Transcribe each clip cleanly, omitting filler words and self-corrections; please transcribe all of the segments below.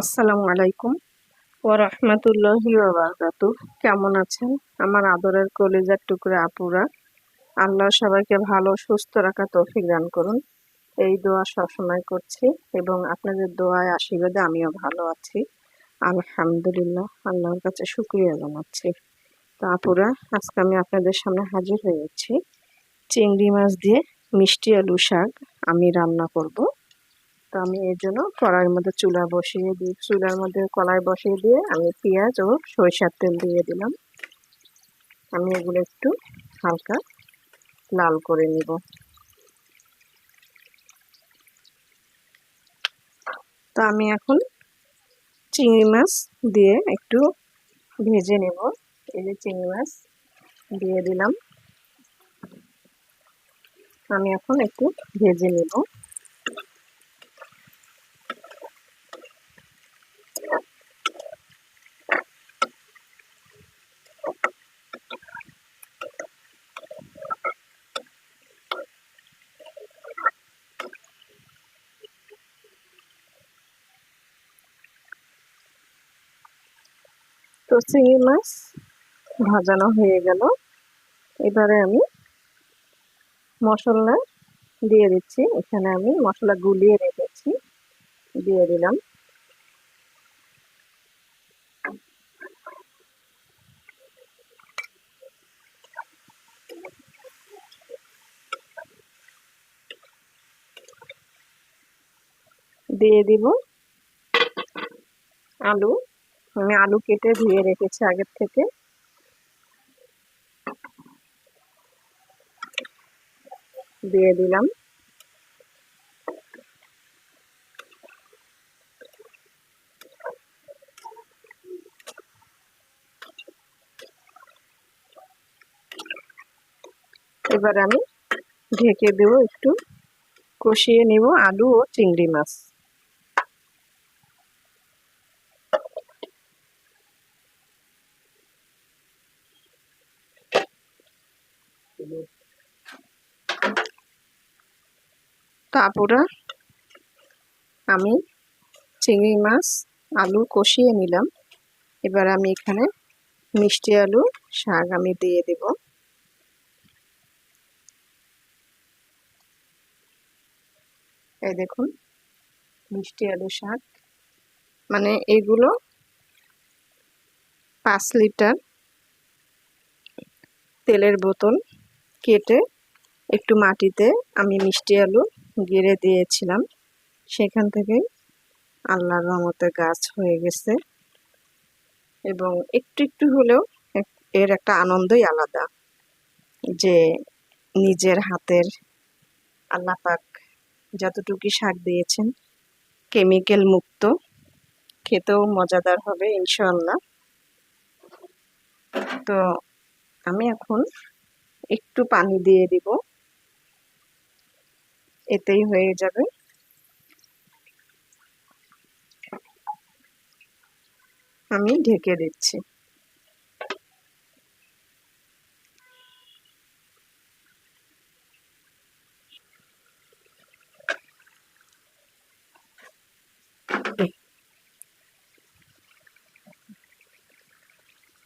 আসসালামু আলাইকুম ওয়া রাহমাতুল্লাহি ওয়া বারাকাতুহু। কেমন আছেন আমার আদরের কলিজার টুকরা আপুরা? আল্লাহ সবাইকে ভালো সুস্থ রাখার তৌফিক দান করুন, এই দোয়া সবসময় করছি এবং আপনাদের দোয়ায় আশীর্বাদে আমিও ভালো আছি আলহামদুলিল্লাহ। আল্লাহর কাছে শুকরিয়া জানাচ্ছি। তো আপুরা, আজকে আমি আপনাদের সামনে হাজির হয়েছি চিংড়ি মাছ দিয়ে মিষ্টি আলু শাক আমি রান্না করব। তো আমি এর জন্য কড়াইয়ের মধ্যে চুলার মধ্যে কড়াই বসিয়ে দিয়ে আমি পেঁয়াজ ও সরিষার তেল দিয়ে দিলাম। আমি এগুলো একটু হালকা লাল করে নিব। তো আমি এখন চিংড়ি মাছ দিয়ে একটু ভেজে নেব। এই যে চিংড়ি মাছ দিয়ে দিলাম, আমি এখন একটু ভেজে নেব। তো চিংড়ি মাছ ভাজানো হয়ে গেল, এবারে আমি মশলা দিয়ে দিচ্ছি। এখানে আমি মশলা গুলিয়ে রেখেছি, দিয়ে দিলাম। দিয়ে দিব আলু। আমি আলু কেটে ধুয়ে রেখেছি আগের থেকে। দিয়ে দিলাম। এবার আমি ঢেকে দেব, একটু কষিয়ে নেব আলু ও চিংড়ি মাছ। তারপরে আমি চিংড়ি মাছ আলু কষিয়ে নিলাম। এবার আমি এখানে মিষ্টি আলু শাক আমি দিয়ে দেব। এই দেখুন মিষ্টি আলু শাক, মানে এগুলো 5 লিটার তেলের বোতল কেটে একটু মাটিতে আমি মিষ্টি আলু গেড়ে দিয়েছিলাম, সেখান থেকে আল্লাহর রহমতে গাছ হয়ে গেছে এবং একটু একটু হলেও এর একটা আনন্দই আলাদা, যে নিজের হাতের আল্লাহ পাক যতটুকু শাক দিয়েছেন কেমিক্যাল মুক্ত, খেতেও মজাদার হবে ইনশাআল্লাহ। তো আমি এখন একটু পানি দিয়ে দিব, এতেই হয়ে যাবে। আমি ঢেকে দিচ্ছি।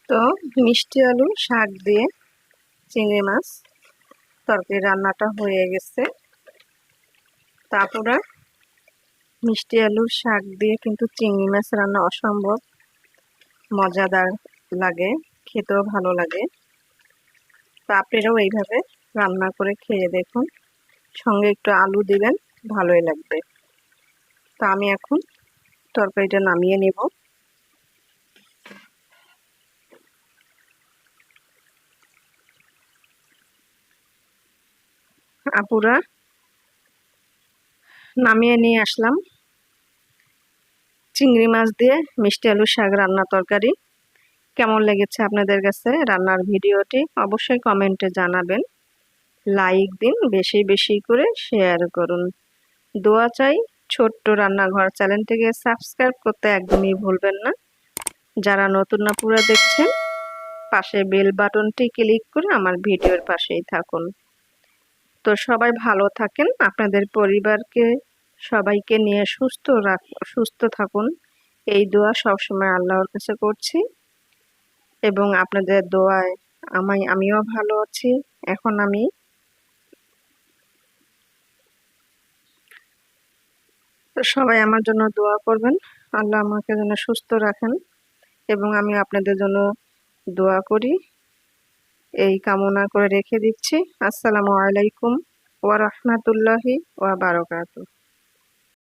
তো মিষ্টি আলু শাক দিয়ে চিংড়ি মাছ তরকারি রান্নাটা হয়ে গেছে। তারপরে মিষ্টি আলুর শাক দিয়ে কিন্তু চিংড়ি মাছ রান্না অসম্ভব মজাদার লাগে, খেতেও ভালো লাগে। তো আপনারাও এইভাবে রান্না করে খেয়ে দেখুন, সঙ্গে একটু আলু দিবেন, ভালোই লাগবে। তো আমি এখন তরকারিটা নামিয়ে নেব। আপুরা, নামিয়ে নিয়ে আসলাম চিংড়ি মাছ দিয়ে মিষ্টি আলু শাক রান্না তরকারি। কেমন লেগেছে আপনাদের কাছে রান্নার ভিডিওটি অবশ্যই কমেন্টে জানাবেন, লাইক দিন, বেশি বেশি করে শেয়ার করুন। দোয়া চাই। ছোট্ট রান্নাঘর চ্যানেলটিকে সাবস্ক্রাইব করতে একদমই ভুলবেন না। যারা নতুন আপুরা দেখছেন পাশে বেল বাটনটি ক্লিক করে আমার ভিডিওর পাশেই থাকুন। তো সবাই ভালো থাকেন, আপনাদের পরিবারকে সবাইকে নিয়ে সুস্থ থাকুন, এই দোয়া সবসময় আল্লাহর কাছে করছি এবং আপনাদের দোয়ায় আমিও ভালো আছি। এখন আমি তো সবাই আমার জন্য দোয়া করবেন। আল্লাহ আমাকে যেন সুস্থ রাখেন এবং আমি আপনাদের জন্য দোয়া করি, এই কামনা করে রেখে দিচ্ছি। আসসালামু আলাইকুম ওয়া রাহমাতুল্লাহি ওয়া বারাকাতুহু।